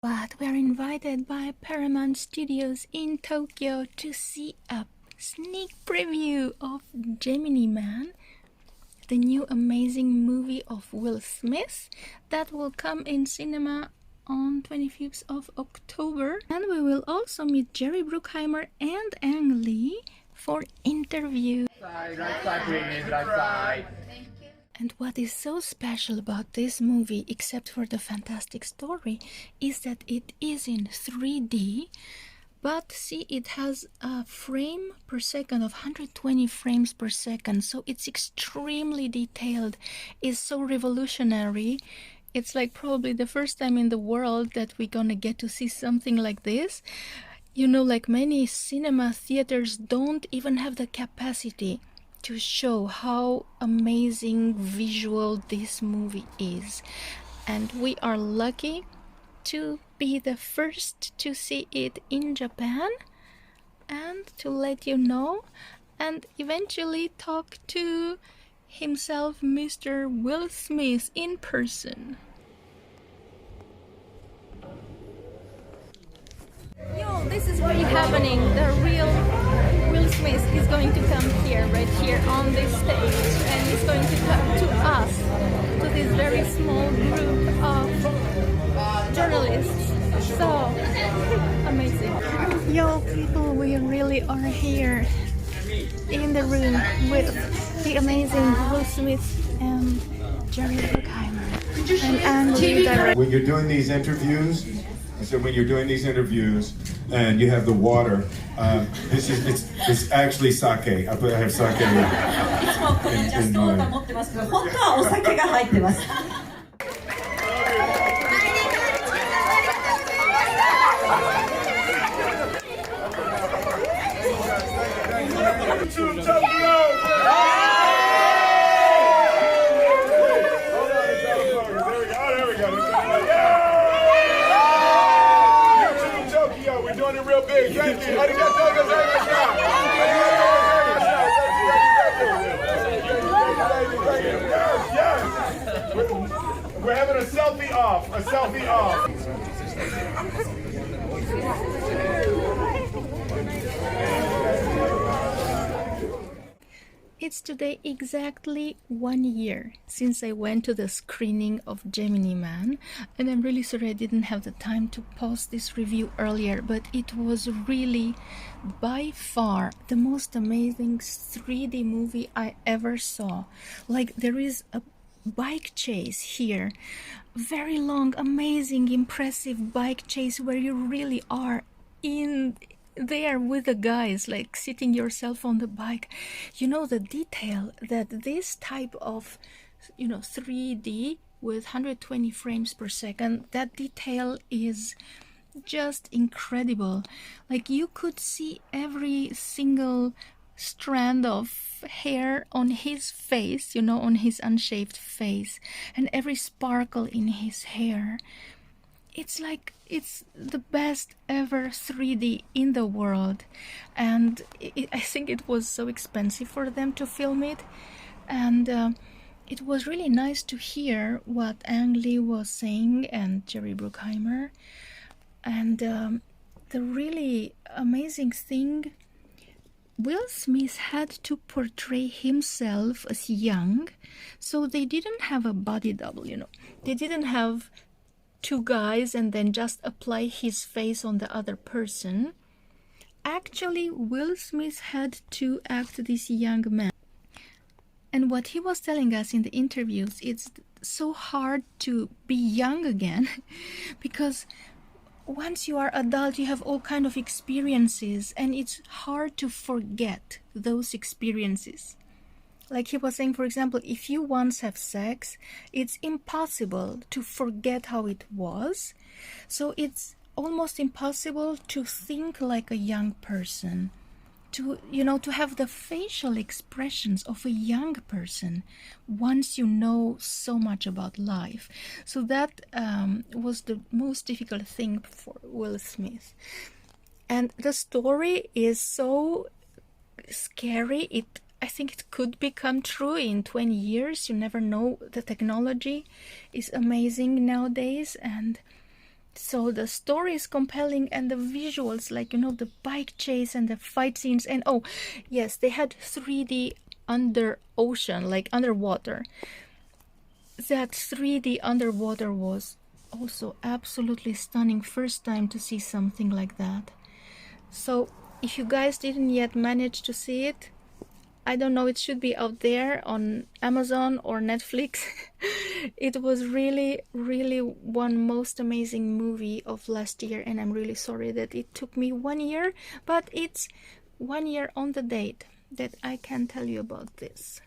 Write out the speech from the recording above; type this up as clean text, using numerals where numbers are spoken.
But we are invited by Paramount Studios in Tokyo to see a sneak preview of Gemini Man, the new amazing movie of Will Smith that will come in cinema on 25th of October. And we will also meet Jerry Bruckheimer and Ang Lee for interview. Right side, please, right side. And what is so special about this movie, except for the fantastic story, is that it is in 3D, but see, it has a frame per second of 120 frames per second, so it's extremely detailed. It's so revolutionary. It's like probably the first time in the world that we're gonna get to see something like this. You know, like many cinema theaters don't even have the capacity to show how amazing visual this movie is. And we are lucky to be the first to see it in Japan and to let you know and eventually talk to himself, Mr. Will Smith, in person. Yo, this is really happening. The real Will Smith is going to come here, right here on this stage, and he's going to talk to us, to this very small group of journalists. So amazing. Yo, people, we really are here in the room with the amazing Will Smith and Jerry Bruckheimer and Ang Lee director. When you're doing these interviews, I said when you're doing these interviews and you have the water, it's actually sake. I have sake in mine. Real big. Thank you. Yes. We're having a selfie off. A selfie off. It's today exactly 1 year since I went to the screening of Gemini Man, and I'm really sorry I didn't have the time to post this review earlier, but it was really by far the most amazing 3D movie I ever saw. Like, there is a bike chase here, very long, amazing, impressive bike chase where you really are in there with the guys, like sitting yourself on the bike. You know, the detail that this type of 3D with 120 frames per second, that detail is just incredible. Like, you could see every single strand of hair on his face, on his unshaved face, and every sparkle in his hair. It's like it's the best ever 3D in the world, and I think it was so expensive for them to film it, and it was really nice to hear what Ang Lee was saying and Jerry Bruckheimer. And the really amazing thing, Will Smith had to portray himself as young, so they didn't have a body double, they didn't have two guys and then just apply his face on the other person. Actually, Will Smith had to act this young man. And what he was telling us in the interviews, it's so hard to be young again because once you are adult, you have all kind of experiences, and it's hard to forget those experiences. Like he was saying, for example, if you once have sex, it's impossible to forget how it was. So it's almost impossible to think like a young person, to have the facial expressions of a young person once you know so much about life. So that was the most difficult thing for Will Smith. And the story is so scary. I think it could become true in 20 years. You never know. The technology is amazing nowadays, and So the story is compelling, and the visuals, like, you know, the bike chase and the fight scenes, and oh yes, they had 3D under ocean, like underwater. That 3D underwater was also absolutely stunning. First time to see something like that. So if you guys didn't yet manage to see it, I don't know, it should be out there on Amazon or Netflix. It was really, really one most amazing movie of last year, and I'm really sorry that it took me 1 year, but it's 1 year on the date that I can tell you about this.